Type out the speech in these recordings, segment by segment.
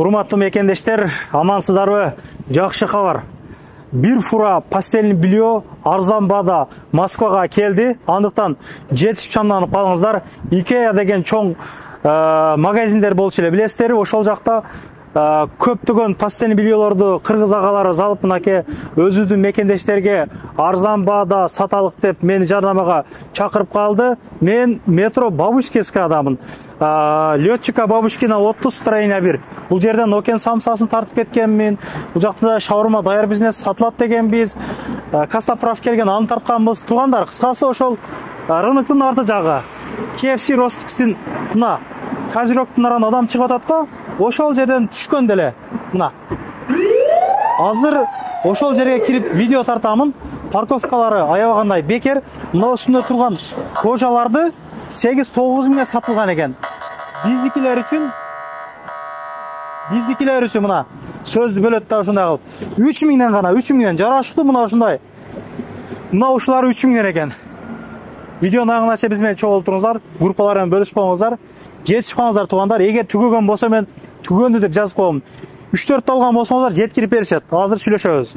Урматтуу мекендештер, амансыздарбы? Жакшы кабар. Бир фура постельный белье арзан баада Москвага келди. Андыктан жетишип чамданып калыңыздар. Икея деген чоң магазиндер болчу эле, билесиздер. Ошол жакта көптөгөн постельный бельелорду кыргыз агалары залып мынакей өзүбүздүн мекендештерге арзан баада саталык деп мени жардамага чакырып калды. Мен метро Бабушкинский адамын. Летчика Бабушкина 30 строение 1. Бул жерден Окен самсасын тартып кеткенмин. Бул жакта шаурма даяр бизнес сатылат дегенбиз. Кастаправ келген аны тартканбыз. Туугандар, кыскасы ошол рыноктун арты жагы. KFC Ростикстин мына Козырёктун аран адам чыгып атат го. Ошол жерден түшкөн деле. Мына. Азыр ошол жерге кирип видео тартамын. Парковкалары аябагандай бекер. Мына үстүндө турган кожаларды 8-9 миңге сатылган экен. Биздикилер үчүн мына сөздү бөлөт да ушундай кылып. 3 миңден гана, 3 миңден жарашыктуу мына ушундай. Мына ушулар 3 миңден экен. Видеону аңгыча биз менен чогулуп туруңуздар, группалар менен бөлүшүп коюңуздар. Жетишип калыңыздар туугандар. Эгер түгөгөн болсо мен түгөндү деп жазып коем. 3-4 алган болсоңуздар жеткирип беришет. Азыр сүйлөшөбүз.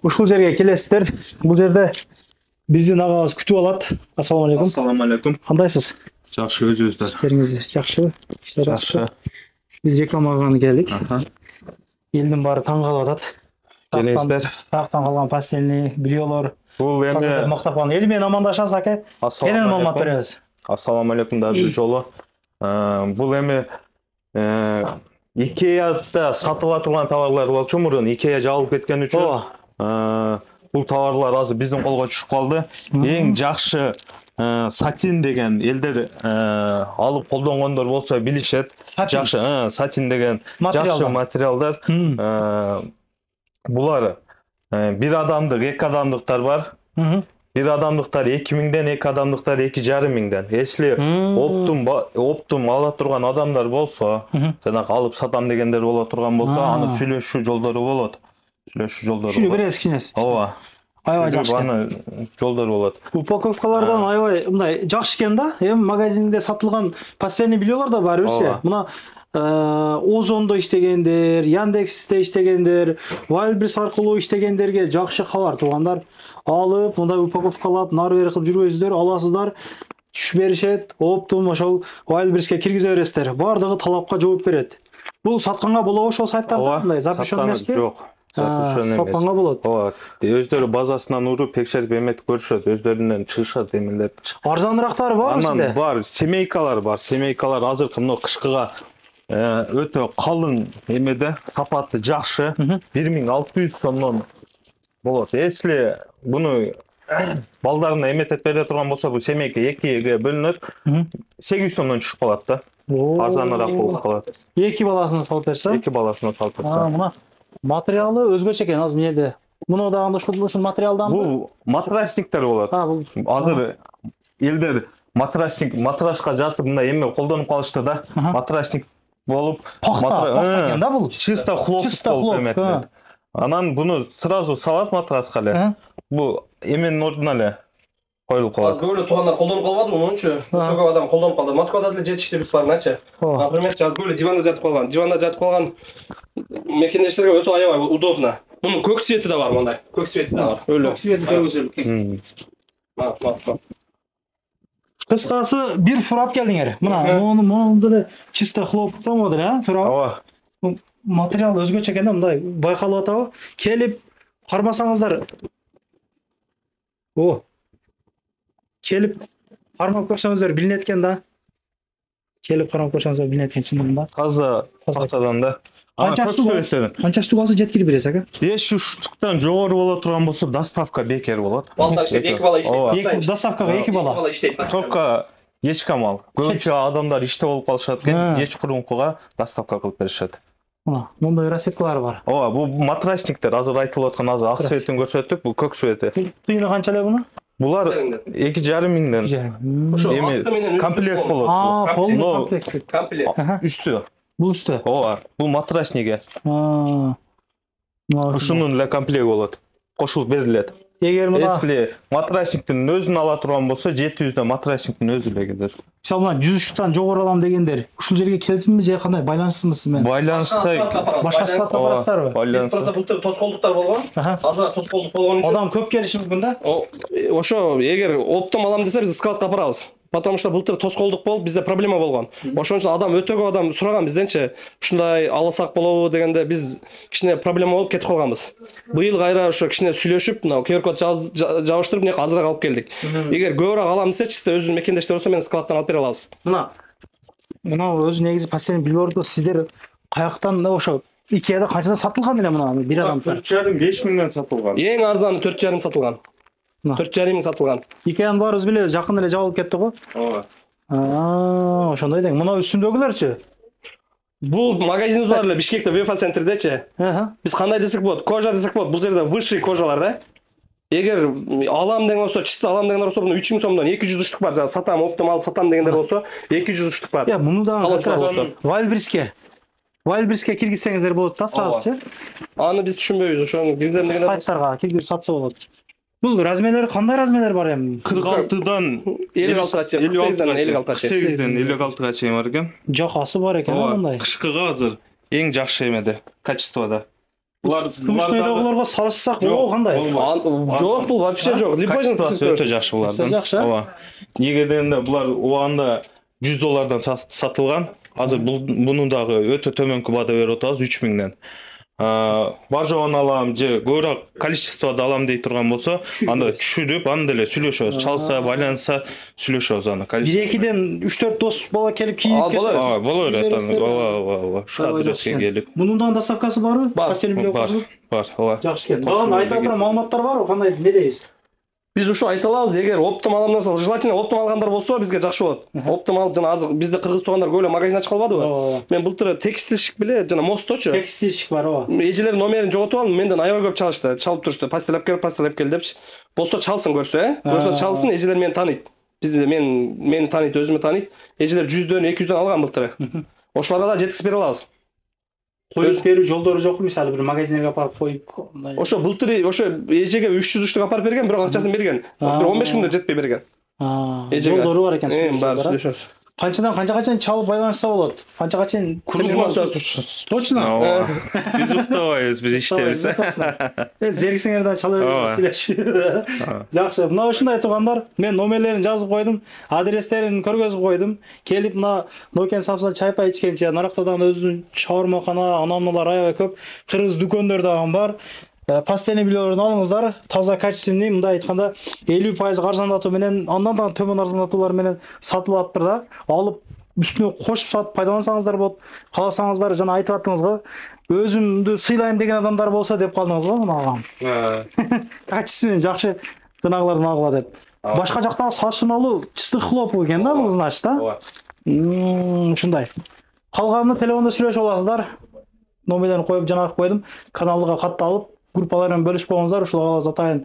Ушул жерге келесиздер. Бул жерде биздин агабыз күтүп алат. Ассаламу алейкум. Ассаламу алейкум. Кандайсыз? Жакшы, өзүңүздөр. Işleriniz жакшыбы? Иштер жакшы. Биз рекламага келдик. Элдин баары таң калып атат. Келесиздер. Тактан калган постельный бельелор. Бул эми мактап калган. Эл менен амандашасыз аке. Кенен маалымат беребиз. Ассаламу алейкум да бир жолу. Бул эми Икеяда сатыла турган товарлар болчу мурун. Икея жабылып кеткен үчүн бул товарлар азыр биздин колго түшүп калды. Эң жакшы сатин деген элдер алып колдонгондор болсо билишет. Жакшы сатин деген жакшы материалдар. Булар бир адамдык, эки адамдыктар бар. Бир адамдыктар 2000ден, эки адамдыктар 2,5 миңден. Если оптум ала турган адамдар болсо, жанагы алып сатам дегендер боло турган болсо, аны сүйлөшүү жолдору болот. Сүйлөшүү бересиз кичинеси. Ооба. Аябай жакшы. Аны жолдору болот. Упаковкалардан аябай мындай жакшы экен да. Эми магазинде сатылган постельный бельелор да бар берсе. Мына Озондо иштегендер, Яндексте иштегендер, Wildberries аркылуу иштегендерге жакшы кабар туугандар. Алып, мындай упаковкалап, нары бери кылып жүрбөйсүздөр, аласыздар. Түш беришет, оптум ошол Wildberriesке киргизе бересиздер. Бардыгы талапка жооп берет. Бул сатканга болобу ошол сайттарда? Мындай запрещен эмеспи? Жок. Сатканга болот. Ооба. Өздөрү базасынан уруп, текшерип эметип көрүшөт, өздөрүнөн чыгышат эмелер. Арзаныраактары барбы сизде? Анан бар, семейкалар бар. Семейкалар азыркы мына кышкыга өтө калың эмеде, сапаты жакшы. 1600 сомдон болот. Если буну балдарына эметип бере турган болсо, бул семейка 2-ге бөлүнөт. 800 сомдон түшүп калат да. Арзаныраак болуп калат. 2 баласына салып берсе? 2 баласына салып берсе. Мына материалы өзгөчө экен азыр менде. Муну дагы ушул материалдан бул матрасниктер болот. Азыр элдер матраска жатып мындай эме колдонуп калышты да. Матрасник болуп, чисто хлоп болуп эметет. Анан буну сразу салат матраска эле. Бул эменин ордуна эле коюлуп калат. Böyle тугандар колдонуп калбады, онунчу көп адам колдонуп калды. Москвада деле жетиштирип баргачы. Например, жазгы диванда жатып калган. Диванда жатып калган мекендештерге өтө аябай удобно. Мунун көк цвети да бар мындай. Көк цвети да бар. Өлө. Кыскасы бир фурап келдиңер. Мына мону деле чисто хлоптон модель, Ооба. Материал өзгөчө экен да, мындай байкалып атабы? Келип кармасаңыздар. Келип кармап көрсөңүздөр билинет экен да. Келип кармап көрсөңүздөр билинет экен чындыгында. Таза пахтадан да. Канча штук алса жеткирип бересиз ака? 500 штуктан жогору боло турган болсо доставка бекер болот. Балдар иштейт, 2 бала иштейт. Доставкага 2 бала иштейт. Только кеч камал. Көбүнчө адамдар иште болуп калышат экен, кеч курункуга доставка кылып беришет. Мындай расцветкалары бар. Ооба, бул матрасниктер азыр айтылып аткан азыр ак цветин көрсөттүк, бул көк цвети. Тыйыны канча эле буну? Булар 2,5 миңден. Комплект Комплект болот. Полный комплект. Комплект. Үстү Бул үстө. Ооба, бул матрачниге. Ушунун эле комплекти болот. Кошулуп берилет. Эгер мына Если матрачниктин өзүн ала турган болсо 700 матрачниктин өзү эле кетет. мисалы мына 103тан жогору алам дегендер ушул жерге келсинби же кандай байланыштымы сиз менен? Байланышса, Башка складка барасыздарбы? байланышса. Былтыр тоскоолдуктар болгон. Азыраак тоскоолдук болгон үчүн. Адам көп келиши мүмкүн да? Ошо эгер оптом алам десе биз складка апарабыз. Потому что былтыр тоскоолдук болуп бизде проблема болгон. Ошон үчүн адам өтө көп адам сураган бизденчи, ушундай алсак болобу дегенде биз кичине проблема болуп кетип калганбыз. Быйыл кайра ошо кичине сүйлөшүп, мына QR код жабыштырып, мына азыраак алып келдик. Эгер көбүрөөк алам десечи, сиз өзүнүн мекендештер болсо мен складтан алып бере алабыз. Мына өзү негизи постельный бельёрду сиздер каяктан ошо Икеада канчадан сатылган эле мына бир адамдар? 4,5 миңден сатылган. Эң арзаны 4,5 сатылган. 4,5 миң сатылган. Икеанын баарыбыз билебиз, жакын эле жабылып кетти го. Ооба. Ошондой дең. Мына үстүндөгүлөрчү? Бул магазинибиз бар эле Бишкекте, Вефа центрдечи. Биз кандай десек болот? Кожа десек болот. Бул жерде высший кожалар да. Эгер алам деген болсо, чисто алам дегендер болсо, 3 миң сомдон 200 штук бар. Сатам, оптом алып сатам дегендер болсо, 200 штук бар. Муну да Wildberriesке киргизсеңиздер болот да, сразу. Аны биз түшүнбөйбүз, ошону киргизем дегендер сайттарга киргизип сатса болот. Бул размерлери кандай размерлер бар эми? 46дан 56га чейин, 56дан 56га чейин бар экен. Жакасы бар экен мындай. Кышкыга азыр эң жакшы эмеде, качествода. Булардагыларга салышсак болобу кандай? Жок, бул вообще жок. Любой өтө жакшы булардан. Ооба. Неге дегенде булар убагында $100 сатылган. Азыр бунун дагы өтө төмөнкү баада берип атабыз 3 миңден. Бар жоон алам же көбүрөөк количествода алам дей турган болсо, анда түшүрүп, анда эле сүйлөшөбүз. Чалса, байланса сүйлөшөбүз аны. 1-2ден 3-4 дос бала келип кийип кетсе. Боло берет. Ооба. Шу адреске келип. Мунун да доставкасы барбы? Постельный белье кошулуп? Бар, ооба. Жакшы экен. Дагы айта турган маалыматтар барбы? Кандай не дейсиз? Биз ушу айта алабыз, эгер оптом алам десе, желательно оптом алгандар болсо бизге жакшы болот. Оптом алып жана азыр бизде кыргыз туугандар көп эле магазин ачып калбадыбы? Мен былтыр текстильщик беле жана мосточу. Текстильщик бар, ооба. Эжелер номерин жоготуп алдым, менден аябай көп чалышты. Чалып турушты. Постель алып кел депчи. Болсо чалсын көрсө, Көрсө чалсын, эжелер мени тааныйт. Бизде мени тааныйт, өзүмө тааныйт. Эжелер 100дөн 200дөн алган былтыр. Ошоларга да жеткизип бере алабыз. Коюп берүү жолдору жокпу, мисалы бир магазинге апарып коюп. Ошо былтыр ошо эжеге 300 штук апарып берген, бирок акчасын берген. Бир 15 күндө жетпей берген. Жолдору бар экен. Баары сүйлөшөбүз. Канчадан канчага чейин чалып байланышса болот? Канчага чейин? Точно? Биз уктабайбыз, биз иштебиз. Зериксеңер да чала бериңиз. Жакшы. Мына ушундай туугандар, мен номерлерин жазып койдум, адрестерин көргөзүп койдум. Келип мына Нокен сапса чайпай ичкенче, нарактадан өзүнүн шаурмакана, анамналар аябай көп, кыргыз дүкөндөр дагы бар. Постельный бельёрдун алыңыздар, таза качественный, мындай айтканда 50% арзандатуу менен, андан да төмөн арзандатуулар менен сатылып атыптыр да. Алып үстүнө кошуп сатып пайдалансаңыздар болот. Кааласаңыздар жана айтып аттыңыз го, өзүмдү сыйлайм деген адамдар болсо деп калдыңыз го мына агам. Качественный, жакшы тынаглардан алгыла деп. Башка жактагы салыштырмалуу чыстык хлоп экен да бул значит да. Ушундай. Калганын телефондо сүйлөшүп аласыздар. Номерлерин коюп жанагы койдум. Каналга катталып группалар менен бөлүшүп койгоңуздар, ушул калас атайын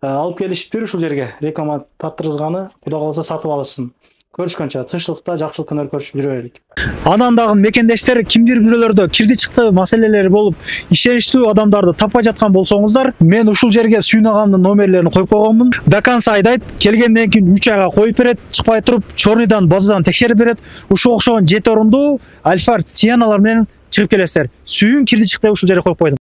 алып келишиптир ушул жерге. Реклама таттырганы, Кудай кааласа сатып алышсын. Көрүшкөнчө тынччылыкта жакшылык күндөр көрүшүп жүрө берелик. Анан дагы мекендештер кимдир бирөөлөрдө кирди чыкты маселелери болуп, ишеничтүү адамдарды таппай жаткан болсоңуздар, мен ушул жерге Сүйүн агамдын номерлерин коюп койгонмун. До конца айдайт, келгенден кийин 3 айга коюп берет, чыкпай туруп, чорныйдан базадан текшерип берет. Ушул окшогон 7 орундуу Альфард Сианалар менен чыгып келесиздер. Сүйүн кирди чыкты ушул жерге коюп койдум.